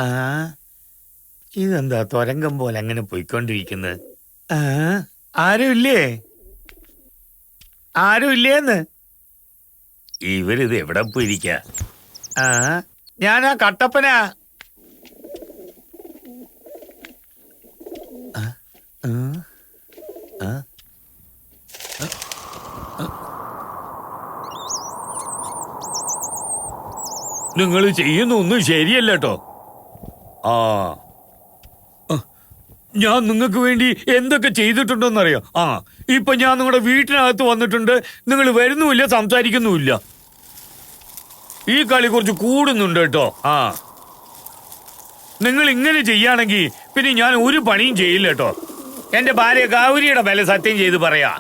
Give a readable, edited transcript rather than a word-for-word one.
ആ ഇതെന്താ തുരങ്കം പോലെ അങ്ങനെ പോയിക്കൊണ്ടിരിക്കുന്നത്? ആരുമില്ലേ? ആരുമില്ലേന്ന്? ഇവരിത് എവിടെ പോയിരിക്ക? ഞാനാ കട്ടപ്പനാ. നിങ്ങൾ ചെയ്യുന്നൊന്നും ശരിയല്ല കേട്ടോ. ഞാൻ നിങ്ങൾക്ക് വേണ്ടി എന്തൊക്കെ ചെയ്തിട്ടുണ്ടോന്നറിയോ? ഇപ്പൊ ഞാൻ നിങ്ങളുടെ വീട്ടിനകത്ത് വന്നിട്ടുണ്ട്, നിങ്ങൾ വരുന്നുമില്ല, സംസാരിക്കുന്നുമില്ല. ഈ കളി കുറച്ച് കൂടുന്നുണ്ട് കേട്ടോ. നിങ്ങൾ ഇങ്ങനെ ചെയ്യാണെങ്കിൽ പിന്നെ ഞാൻ ഒരു പണിയും ചെയ്യില്ല കേട്ടോ. എന്റെ ഭാര്യ ഗൗരിയുടെ വില സത്യം ചെയ്ത് പറയാ.